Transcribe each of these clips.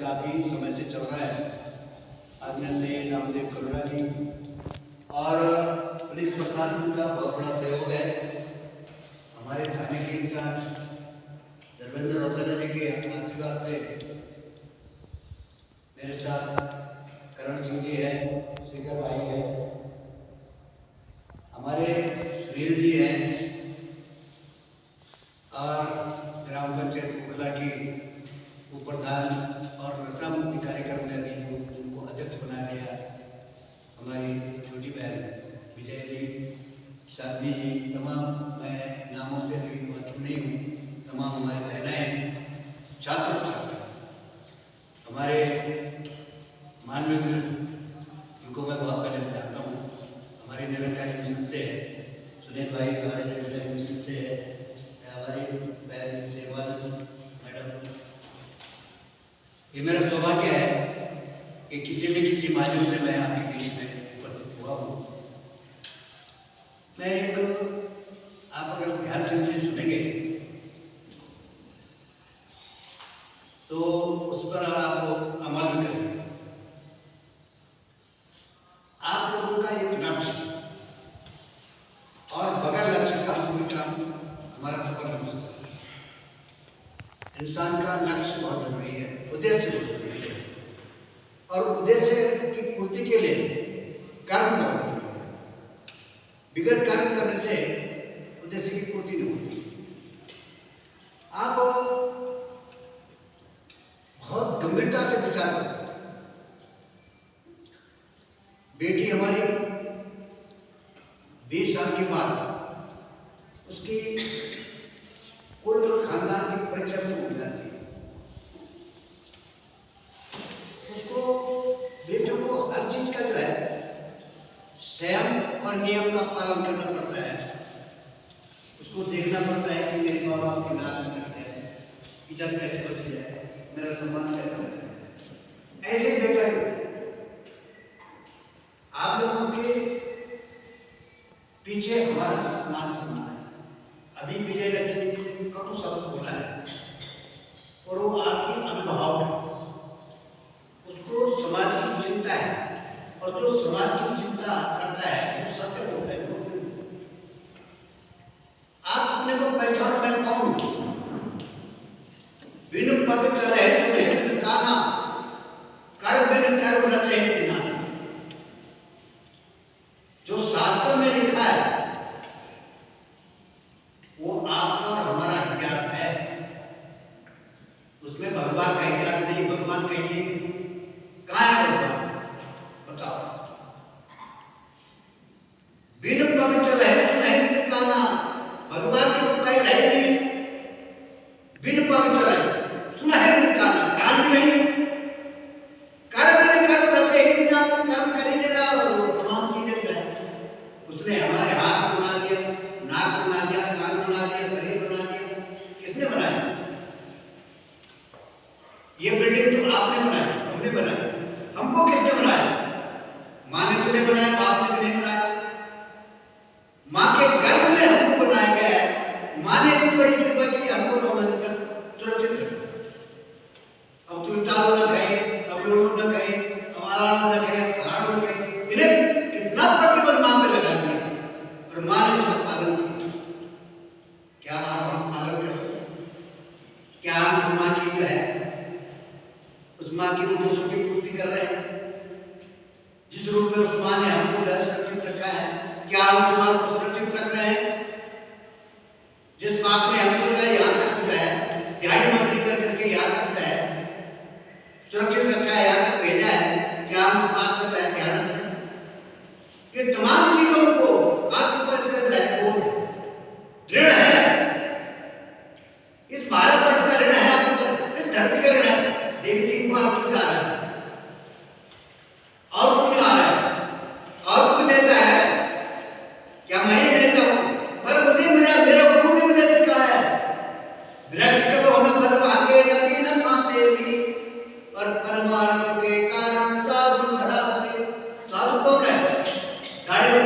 काफ़ी समय से चल रहा है। आदरणीय श्री रामदेव करुणा जी और पुलिस प्रशासन का बहुत बड़ा सहयोग है। हमारे थाने के इंचार्ज धर्मेंद्र रौतेला जी के आशीर्वाद से मेरे साथ करण सिंह जी है, शेखर भाई है, हमारे सुनील जी हैं और ग्राम पंचायत कुकला की उपप्रधान और नशा मुक्ति कार्यक्रम में अभी जिनको अध्यक्ष बनाया गया हमारी छोटी बहन विजय जी, शादी जी, तमाम मैं नामों से अभी वाकिफ नहीं हूँ, तमाम हमारी बहनें, छात्र छात्र हमारे मानवीय इनको मैं बहुत पहले से जानता हूँ। हमारी निरंकारी मिशन से है, सुनील भाई हमारे निरंकारी मिशन से है, हमारी बहन सेवानंद मैडम। ये मेरा सौभाग्य है कि किसी न किसी माध्यम से मैं आपके बीच में उपस्थित हुआ हूँ। मैं एक आप अगर ध्यान से मुझे सुनेंगे तो उस पर आप अमल भी करेंगे। आप लोगों का एक लक्ष्य और बगैर लक्ष्य का कोई काम हमारा सफल नहीं हो सकता। इंसान का लक्ष्य बहुत जरूरी है, उद्देश्य बहुत जरूरी है और उद्देश्य की पूर्ति के लिए कर्म बहुत जरूरी है। बिगड़ कर्म करने से उद्देश्य की पूर्ति नहीं होती। आप बहुत गंभीरता से विचार करें। बेटी हमारी 20 साल के बाद उसकी कुल खानदान की परीक्षा शुरू हो जाती है। उसको बेटियों को हर चीज का जो है संयम और नियम का पालन करना पड़ता है। उसको देखना पड़ता है कि मेरे माँ बाप के नाम करते हैं, इज्जत कैसे बची जाए, मेरा सम्मान कैसे बने। ऐसे बेटा आप लोगों के पीछे हमारा मान सम्मान है। अभी विजय लक्ष्मी का तो शब्द बोला है और वो आपकी अभिभावक है, उसको समाज की चिंता है और जो समाज की चिंता करता है वो सत्य बोलता है। आप अपने को पहचान में कौन बिनु पद चले सुने काना कर बिनु कर रचे दिना। जो शास्त्र में लिखा है वो आपका और हमारा इतिहास है। उसमें भगवान का इतिहास नहीं, भगवान कहीं कहाँ है भगवान बताओ। बिनु पद चले सुने काना, भगवान के उपाय रहे नहीं। बिनु पद चले सुना है काना, कान नहीं कर मैंने कर रखे एक दिन आप कर्म करेंगे ना, वो तमाम चीजें जो है उसने हमारे हाथ बना दिया, नाक बना दिया, कान बना दिया, शरीर बना दिया। किसने बनाया? ये बिल्डिंग तो आपने बनाई, हमने बनाई। हमको किसने बनाया? माँ ने तुम्हें बनाया, बाप ने नहीं बनाया। माँ के गर्भ में हमको बनाया गया है। माँ ने इतनी बड़ी कृपा की हमको 9 महीने तक सुरक्षित रखा। अब तू टालो न कहे, अब लोगों न कहे, अब आराम न कहे, पहाड़ न कहे, इन्हें कितना प्रतिबंध माँ पे लगा दिया और माँ ने इसका पालन किया। क्या हम पालन करते? क्या हम उस माँ की जो है उस माँ की उद्देश्यों की पूर्ति कर रहे हैं? जिस रूप में उस माँ ने हमको सुरक्षित रखा है, क्या हम उस माँ को सुरक्षित रख रहे हैं? जिस बाप ने हमको जो है यहाँ तक जो है दिहाड़ी मजदूरी कर करके यहाँ तक जो है सुरक्षित रखा है, यहाँ तक भेजा है, क्या हम उस बात का ध्यान रखें? ये तमाम चीजों को आपके ऊपर से जो है वो ऋण है। इस भारत वर्ष का ऋण है आपके ऊपर, इस धरती का ऋण है। देवी सिंह को आप आ रहा है और कोई आ रहा है और कोई नेता है क्या? मैं ही नेता हूं, पर मुझे मेरा गुरु ने मुझे सिखाया है वृक्ष के होना फल भागे नदी न सांसे भी और परमार्थ के कारण साधु धरा हरे। साधु कौन है? गाड़ी में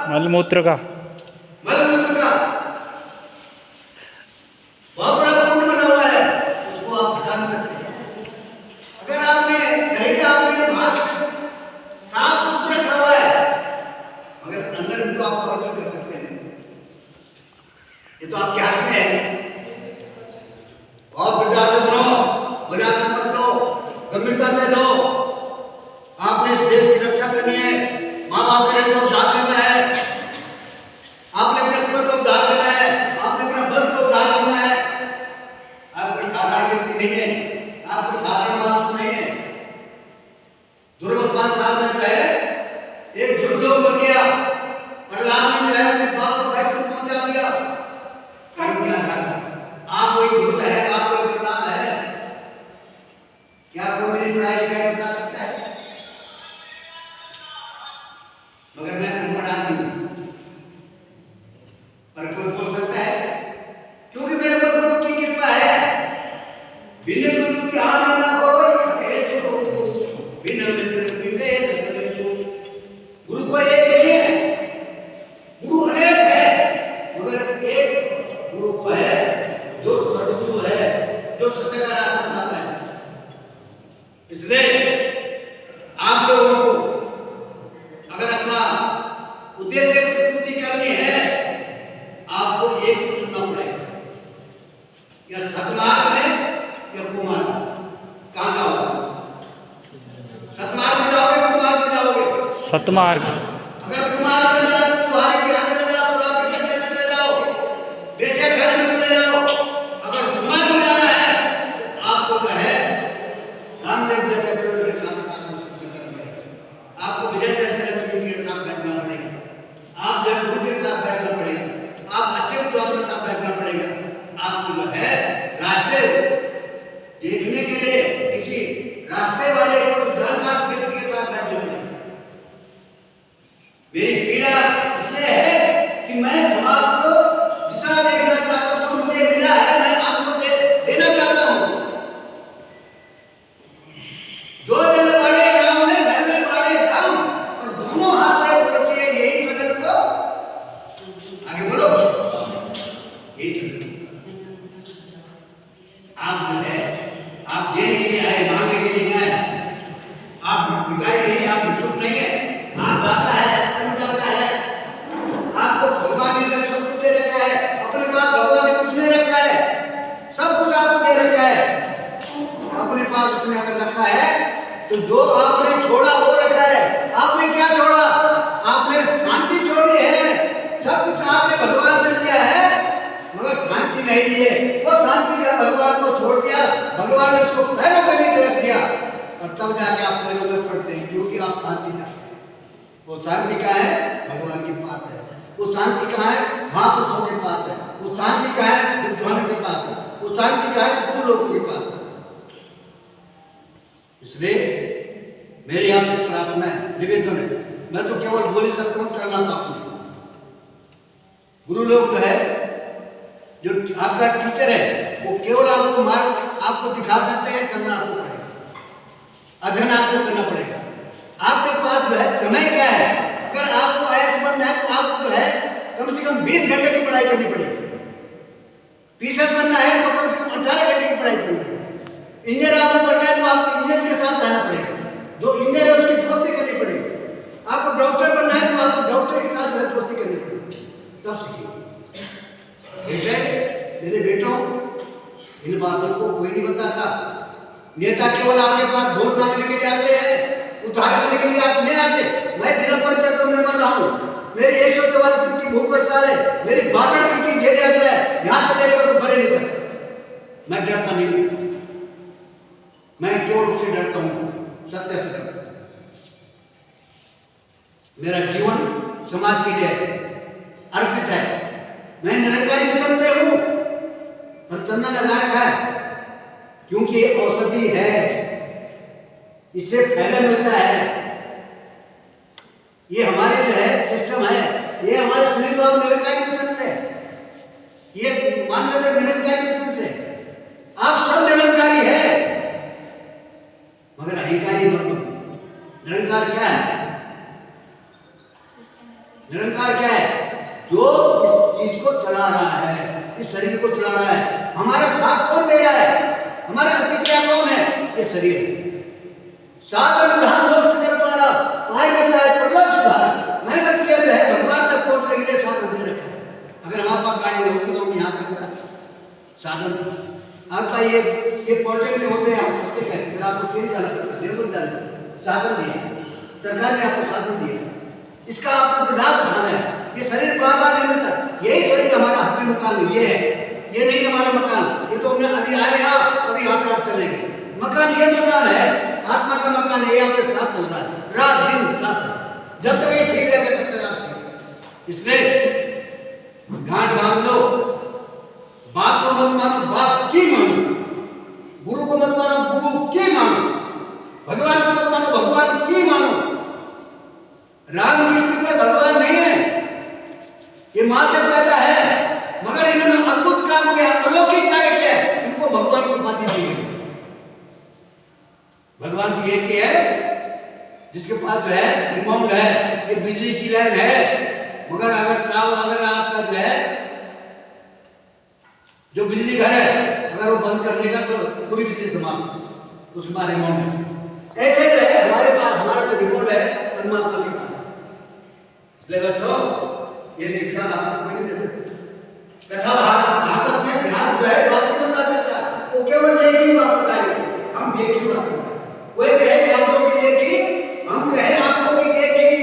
मलमूत्र का मलमूत्र का बहुत बड़ा कुंड बना हुआ है, उसको आप हटा नहीं सकते। अगर आपने शरीर आपने बाहर से साफ सुथरा रखा हुआ है, मगर अंदर भी तो आप पवित्र कर सकते हैं। ये तो आपके हाथ में है। और विचार से सुनो, मजाक में मत लो, गंभीरता से लो। आपने इस देश की रक्षा करनी है, माँ बाप का तो उद्धार करना है, आपने अपने कुल को उद्धार करना है, आपने अपने वंश को उद्धार करना है। आप कोई साधारण व्यक्ति नहीं है, आप कोई साधारण मानव नहीं है। दुर्लभ 5 साल में पहले एक दुर्लभ बन गया, प्रहलाद ने अपने बाप को बैकुंठ पहुंचा दिया। कारण क्या था? आप कोई दुर्लभ है, आप कोई प्रहलाद है? क्या कोई मेरी पढ़ाई लिखाई बता सकता है? मगर मैं अनपढ़ आदमी हूं, पर कोई बोल सकता है क्योंकि मेरे पर गुरु की कृपा है। बिना गुरु के हाल न होय खगेशु, बिना मित्र मिले न कलेशु। गुरु को एक नहीं है, गुरु अनेक है, मगर एक गुरु को है जो सद्गुरु है, जो सत्य का रास्ता बताता है। इसलिए आप लोगों को अगर अपना उद्देश्य की पूर्ति करनी है, आपको एक को चुनना पड़ेगा, या सतमार्ग में या कुमार्ग। कहां जाओगे? सतमार्ग में जाओगे, कुमार्ग में जाओगे? सतमार्ग। अगर कुमार्ग में जाना तो तुम्हारी क्या चले जाओ, शराब पीने में चले जाओ, बेशक घर में चले जाओ। अगर कुमार्ग में जाना है तो आपको जो है रामदेव जैसे गुरु के साथ काम करना पड़ेगा, आपको विजय जैसे लक्ष्मी के साथ बैठना पड़ेगा, आप जब गुरु के साथ बैठना पड़ेगा, आप अच्छे विद्वानों के साथ बैठना पड़ेगा। आपको जो है रास्ते देखने के लिए किसी रास्ते वाले को जानकार व्यक्ति के पास बैठना पड़ेगा। मेरी पीड़ा इसलिए है कि मैं समाज को दिशा देखना चाहता हूं, मुझे मिला है, मैं आपको देना चाहता हूं। जो जन पड़े गांव में, घर में पड़े गांव, और दोनों हाथ से बोलते हैं यही सदन को आगे बोलो, यही सदन। आप जो है आप देने के लिए आए, मांगने के लिए आए, आप भिखारी नहीं, आप भिक्षुक नहीं है, आप दाता है, अन्नदाता है। आपको भगवान ने सब कुछ दे रखा है, अपने पास भगवान ने कुछ नहीं रखा है, सब कुछ आपको दे रखा है। अपने पास उसने अगर रखा है तो जो आपने छोड़ा वो रखा है। आपने क्या छोड़ा? आपने शांति छोड़ी है। सब कुछ आपने भगवान से लिया है, मगर शांति नहीं ली है। वो शांति का भगवान को छोड़ दिया, भगवान ने उसको पैरों के नीचे रख दिया, और तब जाके आप पैरों में पड़ते हैं, क्योंकि आप शांति चाहते हैं। वो शांति कहाँ है? भगवान के पास है। वो शांति कहाँ है? महापुरुषों के पास है। वो शांति कहाँ है? विद्वानों के पास है। वो शांति कहाँ है? गुरु लोगों के पास है। इसलिए मेरी आपसे प्रार्थना है, निवेदन है, मैं तो केवल बोल ही सकता हूँ, चलना पाप नहीं। गुरु लोग जो है, जो आपका टीचर है, वो केवल आपको मार्ग आपको दिखा सकते हैं, चलना आपको पड़ेगा, अध्ययन आपको करना पड़ेगा। आपके पास जो है समय क्या है? अगर आपको ऐसा बनना है तो आपको जो है कम से कम 20 घंटे की पढ़ाई करनी पड़ेगी। पीएसएस बनना है तो कम से कम 18 घंटे की पढ़ाई करनी पड़ेगी। इंजीनियर आपको बनना है तो आपको इंजीनियर के साथ रहना पड़ेगा, जो इंजीनियर है उसकी दोस्ती करनी पड़ेगी। आपको डॉक्टर बनना है तो आपको डॉक्टर के साथ दोस्ती करनी पड़ेगी, तब सीखिए। मेरे बेटों, इन बातों को कोई नहीं बताता। नेता केवल आपके पास वोट मांगने के लिए आते हैं, उद्धार करने के लिए आप नहीं आते। मैं जिला पंचायतों में मर रहा हूँ, मेरी 144 दिन की भूख हड़ताल है, मेरी 62 दिन की जेल यात्रा है, यहाँ से लेकर तो बरेली तक। मैं डरता नहीं हूँ, मैं केवल उससे डरता हूँ, सत्य से डरता हूँ। मेरा जीवन समाज के लिए अर्पित है। मैं निरंकारी मिशन से हूँ, पर चंदन लगा रखा है, क्योंकि ये औषधि है, इससे फायदा मिलता है। ये हमारे जो है सिस्टम है, ये हमारे सुनील बाबू निरंकारी मिशन से, ये मानवेंद्र निरंकारी मिशन से। आप सब निरंकारी है, मगर अहंकारी मत बनो। निरंकार क्या है? निरंकार क्या है? जो इस चीज को चला रहा है, इस शरीर को चला रहा है, हमारा साथ कौन दे रहा है? हमारा प्रतिक्रिया कौन है? ये शरीर। साधन धाम मोक्ष कर द्वारा पाई जाता है प्रलक्ष भार। मैं प्रतिक्रिया जो है भगवान तक पहुंचने के लिए साधन दे रखा है। अगर हमारे पास गाड़ी नहीं होती तो हम यहाँ कैसे साधन आपका ये पोर्टल में होते हैं, हम कहते हैं फिर आपको क्यों जाना पड़ता है? बिल्कुल जाना साधन दिए, सरकार ने आपको साधन दिया, इसका आपको लाभ उठाना है। ये शरीर बार बार नहीं मिलता, यही शरीर हमारा अपने मकान ये है, ये नहीं हमारा मकान। ये तो हमने अभी आए आप अभी यहाँ से आप चलेंगे। मकान ये मकान है, आत्मा का मकान है, ये आपके साथ चल रहा है रात दिन साथ, जब तक ये ठीक रहेगा तब तक आप। इसलिए गांठ बांध लो, बाप को मत मानो बाप की मानो, गुरु को मत मानो गुरु की मानो, भगवान को मत मानो भगवान की मानो। राम कृष्ण में भगवान नहीं है, ये मां से पैदा है, मगर इन्होंने अद्भुत काम किया, अलौकिक कार्य किया, इनको भगवान को उपाधि दी गई। भगवान की एक है जिसके पास जो है रिमोट है, ये बिजली की लाइन है, मगर अगर आपका जो है जो बिजली घर है अगर वो बंद कर देगा तो पूरी बिजली समाप्त, उसके बाद रिमोट है। ऐसे जो है हमारे पास हमारा जो रिमोट है परमात्मा के पास। इसलिए बच्चों ये शिक्षा आपको कोई नहीं दे सकता। कथा भागवत में अभ्यास जो है बात नहीं बता सकता, वो केवल एक ही बात बताएंगे, हम एक ही बात बताएंगे। कोई कहे आंखों की देखी, हम कहे आंखों की देखी।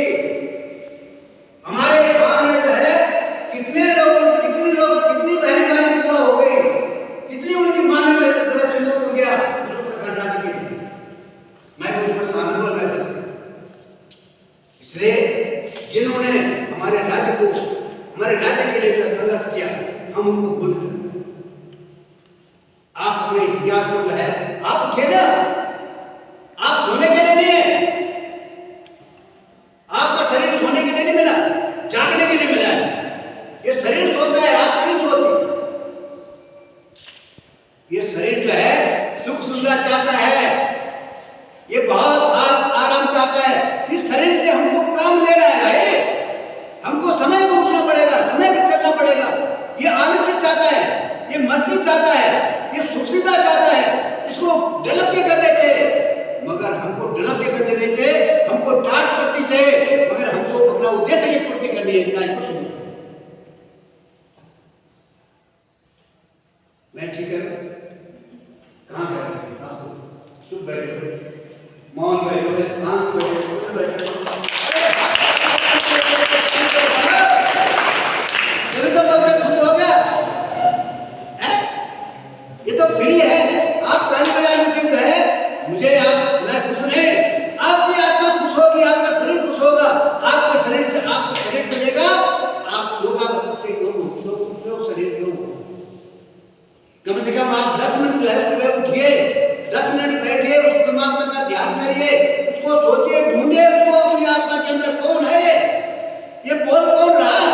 हमारे सामने जो है कितनी बहनी बहनी विधवा हो गई, कितनी उनकी माँ ने मेरा सिंदूर उड़ गया उत्तराखंड राज्य के लिए, मैं तो उसमें शामिल हो गया था। इसलिए जिन्होंने हमारे राज्य के लिए संघर्ष किया, हम उनको भूल सकते। आप अपने इतिहास को जो है आप उठे ना, आप सोने के लिए नहीं है, आपका शरीर सोने के लिए नहीं मिला, जागने के लिए मिला है। ये शरीर सोता है, आप नहीं सोते। ये शरीर जो है सुख सुविधा चाहता है, ये बहुत आराम चाहता है। इस शरीर से हमको काम लेना है भाई, हमको समय को उठना पड़ेगा, समय पे चलना पड़ेगा। ये आलस्य चाहता है, ये मस्ती चाहता है, ये सुख सुविधा चाहता है, इसको डेवलप के कर देते, मगर हमको डेवलप के कर देते, हमको टाट पट्टी चाहिए, मगर हमको अपना उद्देश्य की पूर्ति करनी है, चाहे कुछ नहीं। मैं ठीक है कहाँ है? चुप बैठो, मौन बैठो, शांत बैठो, चुप बैठो। तो बहुत खुश हो गया है? ये तो फ्री है, आप पहले बजाने से जो है मुझे आप मैं खुश नहीं, आपकी आत्मा खुश होगी, आपका शरीर खुश होगा, आपका शरीर चलेगा, आप योगा से योग शरीर योग। कम से कम आप 10 मिनट जो है सुबह उठिए, 10 मिनट बैठिए, उस परमात्मा का ध्यान करिए, उसको सोचिए, ढूंढिए उसको अपनी आत्मा के अंदर कौन है, ये बोल कौन रहा,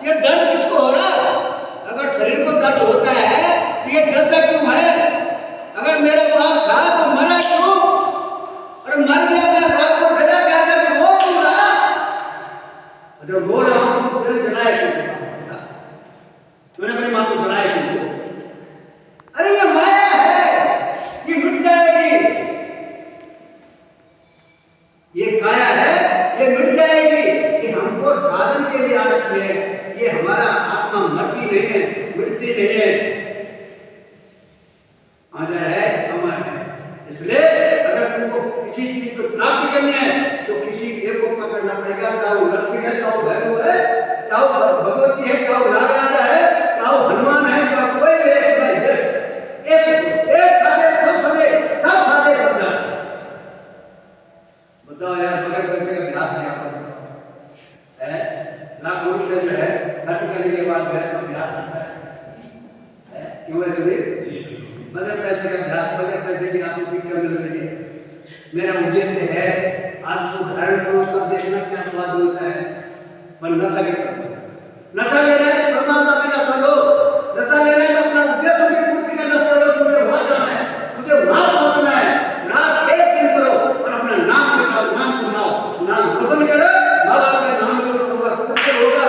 ये दर्द किसको हो रहा। अगर शरीर को दर्द होता है तो ये दर्द क्यों है? अगर मेरा बाप था तो मरा क्यों? और मर गया, मैं रात को चला गया था तो वो क्यों रहा? जब रो रहा हूं तो तेरे जलाए क्यों? तूने अपनी मां को जलाया क्यों? अरे ये माया है, ये मिट जाएगी। ये काया है, ये मिट जाएगी। ये हमको साधन के लिए आ रखी है, ये हमारा आत्मा मरती नहीं है, मिटती नहीं है, अजर है, अमर है। इसलिए अगर तुमको किसी चीज को प्राप्त करनी है तो किसी एक को पकड़ना पड़ेगा, चाहे वो नरसिंह है, चाहे वो भैरव है, चाहे वो भगवती है, चाहे वो नागराजा है, चाहे वो हनुमान है, चाहे कोई भी एक साधे सब साधे सब जान। बताओ यार, बगैर पैसे का अभ्यास नहीं आपको बताओ है? लाखों रुपए जो है खर्च करने के बाद जो है तो अभ्यास करता है, क्यों है सुनील? बगैर पैसे का अभ्यास, बगैर पैसे की आपको शिक्षा मिल रही है। मेरा उद्देश्य है आपको धारण करो, तब देखना क्या स्वाद मिलता है। पर नशा के नशा लेना है, परमात्मा का नशा लो, नशा लेना है अपना उद्देश्य की पूर्ति का नशा लो। मुझे वहां जाना है, मुझे वहां पहुंचना है। रात एक दिन करो और अपना नाम लिखाओ, नाम सुनाओ, नाम रोशन करो, बाबा का नाम रोशन होगा, कुछ होगा।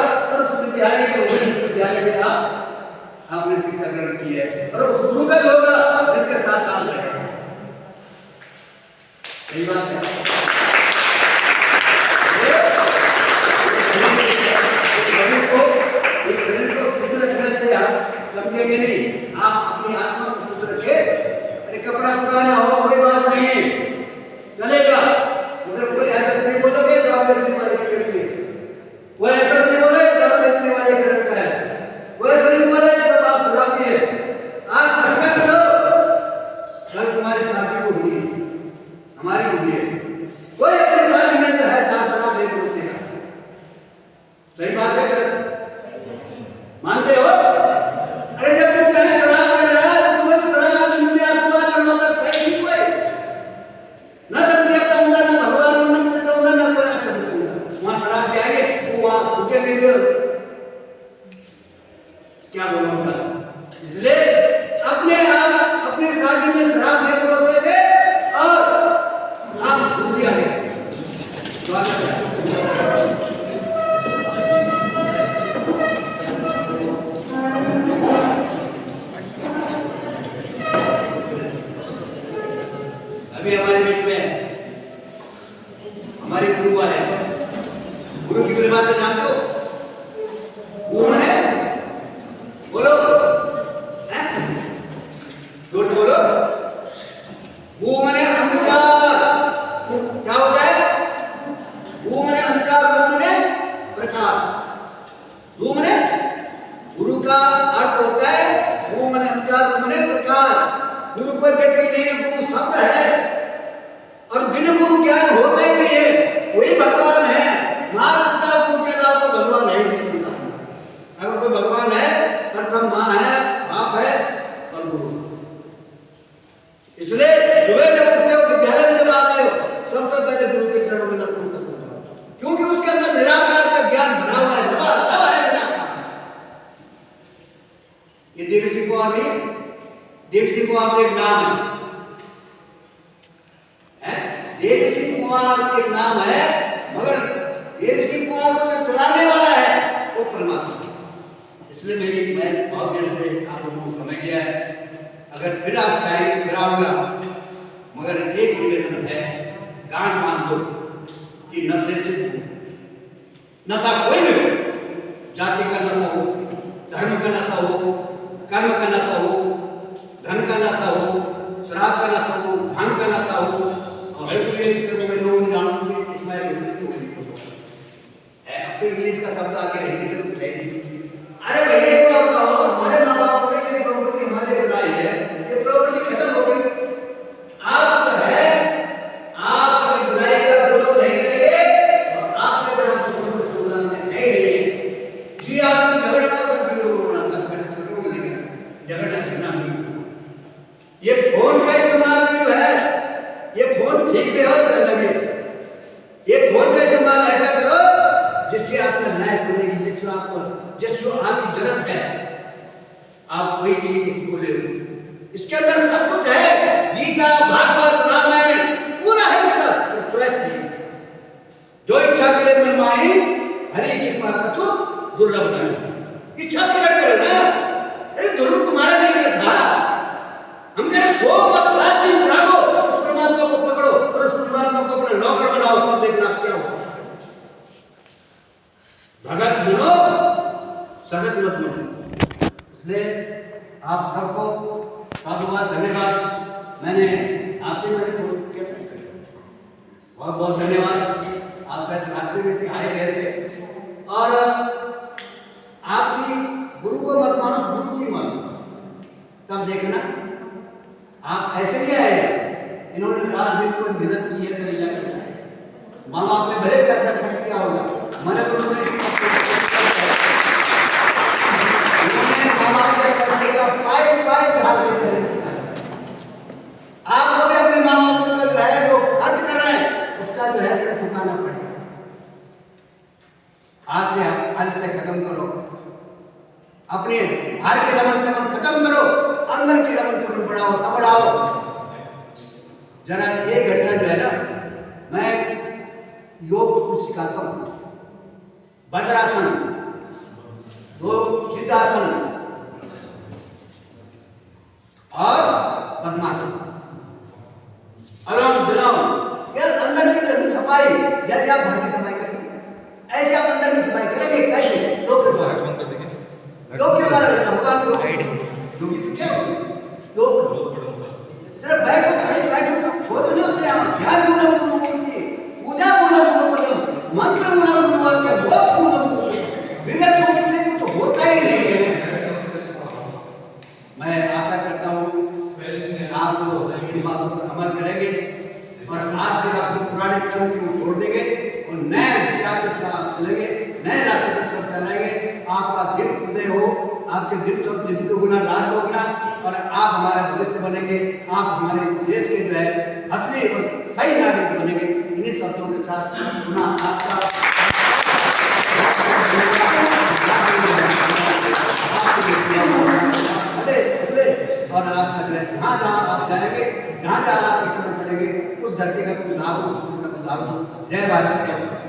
किसी का ग्रहण की है, और उस गुरु का भी होगा जिसके साथ काम करेगा। सही बात है। शरीर को शुद्ध रखने से आप चमकेंगे नहीं, आप अपनी आत्मा को शुद्ध रखे। अरे कपड़ा पुराना हो कोई बात नहीं, चलेगा, मगर कोई ऐसा नहीं बोलोगे तो आप बेचने वाले की लड़की, वो ऐसा नहीं बोले तो आप बेचने वाले का लड़का है, वो ऐसा नहीं बोले तो आप शराबी है। आज संकल्प करो, कल तुम्हारी शादी को होगी, हमारी होगी है। कोई अपनी शादी में जो है दांत शराब नहीं परोसेगा। सही बात है, मानते हो? अरे जब तुम चाहे शराब ले रहा है तो तुम्हें शराब की दुनिया आत्मा करना तक सही नहीं कोई ना धरती का होगा, ना भगवान ना मित्र होगा, ना कोई अच्छा होगा। वहां शराब के आगे वो वहां रुकेंगे क्या बोलूंगा। इसलिए अपने आप अपने शादी में शराब नहीं परोसेंगे और आप दूध आगे स्वागत है। हमारे बीच में हमारे गुरु वाले, गुरु की परिभाषा जानते हो? वो है, बोलो, जोर से बोलो। वो मने अंधकार, क्या होता है? वो मने अंधकार, वो मने प्रकाश। वो मने गुरु का अर्थ होता है वो मने अंधकार, वो मने प्रकाश। गुरु कोई व्यक्ति नहीं है, गुरु शब्द है, और बिना गुरु ज्ञान होता ही नहीं है। वही भगवान है। माँ पिता गुरु के अलावा तो भगवान है ही नहीं समझा। अगर कोई भगवान है, प्रथम माँ है, बाप है और गुरु। इसलिए सुबह जब उठते हो, विद्यालय में जब आते हो, सबसे पहले गुरु के चरणों में नतमस्तक होता हो, क्योंकि उसके अंदर निराकार का ज्ञान भरा हुआ है, दबा है निराकार। ये देवसी को आ रही है, देवसी को आपका एक नाम है, देवसी कुमार एक नाम है, मगर देवसी कुमार को जो चलाने वाला है वो परमात्मा। इसलिए मैं बहुत देर से आप लोगों को समझ गया है। अगर फिर आप चाहेंगे फिर आऊंगा, मगर एक निवेदन है, गांठ मान लो कि नशे से दूर, नशा कोई भी हो, जाति का नशा हो, धर्म का नशा हो, कर्म का नशा हो, धन का नशा हो, शराब का नशा हो, भांग का नशा हो, और मैं लोग जानूंगी इसमें अब तो इंग्लिश का शब्द आ गया, हिंदी का तो है नहीं। अरे भैया एक बात बताओ, हमारे माँ बाप ने ये प्रॉपर्टी हमारे बनाई है, ये प्रॉपर्टी खत्म हो गई। आप है, आप अगर बुराई का विरोध नहीं करेंगे और आपसे बड़ा दुश्मन को सुनना नहीं रहेंगे जी। आप झगड़ना तो वीडियो बनाता है, छोटे को लेकर झगड़ना करना नहीं। ये फोन का इस्तेमाल भी है, ये फोन ठीक भी हो लगे, ये फोन का इस्तेमाल ऐसा करो जिससे आपका लाइफ बनेगी, जिससे आपको आपकी जरूरत है, आप वही चीज इसको ले लो। इसके अंदर सब कुछ है, गीता भागवत रामायण पूरा है इसका, चॉइस थी। जो इच्छा करे मन माही, हरि कृपा कछु दुर्लभ नहीं। इच्छा प्रकट करो ना। अरे दुर्लभ तुम्हारा नहीं था, हम कह रहे सो मत रात दिन जागो, उस परमात्मा को पकड़ो और उस परमात्मा को अपना नौकर बनाओ, तब देखना क्या होगा। भगत बनो, सगत मत बनो। इसलिए आप सबको बहुत धन्यवाद। मैंने आपसे बहुत बहुत धन्यवाद। आप शायद रास्ते में थे, आए रहे थे, और आपकी गुरु को मत मानो, गुरु की मानो, तब देखना आप ऐसे नहीं आए। इन्होंने रात दिन को मेहनत की है, कलेजा करना है। माँ बाप ने बड़े पैसा खर्च किया होगा, मैंने तो आप लोग अपने माँ बाप का जो है जो खर्च कर रहे हैं उसका जो है चुकाना पड़ेगा। आज से खत्म करो, अपने बाहर के रमन चमन खत्म करो, अंदर के रमन चमन बढ़ाओ, तब बढ़ाओ। जरा 1 घंटा जो है ना, मैं योग कुछ सिखाता हूँ। वज्रासन, 2 सिद्धासन, दुखी तो क्या होगी? तो जरा बैठो, सही बैठो, तो खोद ना अपने आप। ध्यान मूलम गुरु मूर्ति, पूजा मूलम गुरु पदम, मंत्र मूलम गुरु वाक्य, मोक्ष मूलम गुरु। बिगड़ तो किसी कुछ होता ही नहीं है। मैं आशा करता हूँ आप इन बातों पर अमल करेंगे और आज से आप जो पुराने कर्म को छोड़ देंगे और नए विचार की तरफ चलेंगे, नए रास्ते की तरफ चलेंगे। आपका दिन उदय हो, आपके दिन तो दिन दुगुना रात होगा और आप हमारा भविष्य बनेंगे। आप हमारे देश के जो है असली और सही नागरिक बनेंगे। इन्हीं शब्दों के साथ पुनः आपका और आपका जो है जहाँ जहाँ आप जाएंगे, जहाँ जहाँ आप चरण पड़ेंगे, उस धरती का उद्धार हो, उस का उद्धार हो। जय भारत।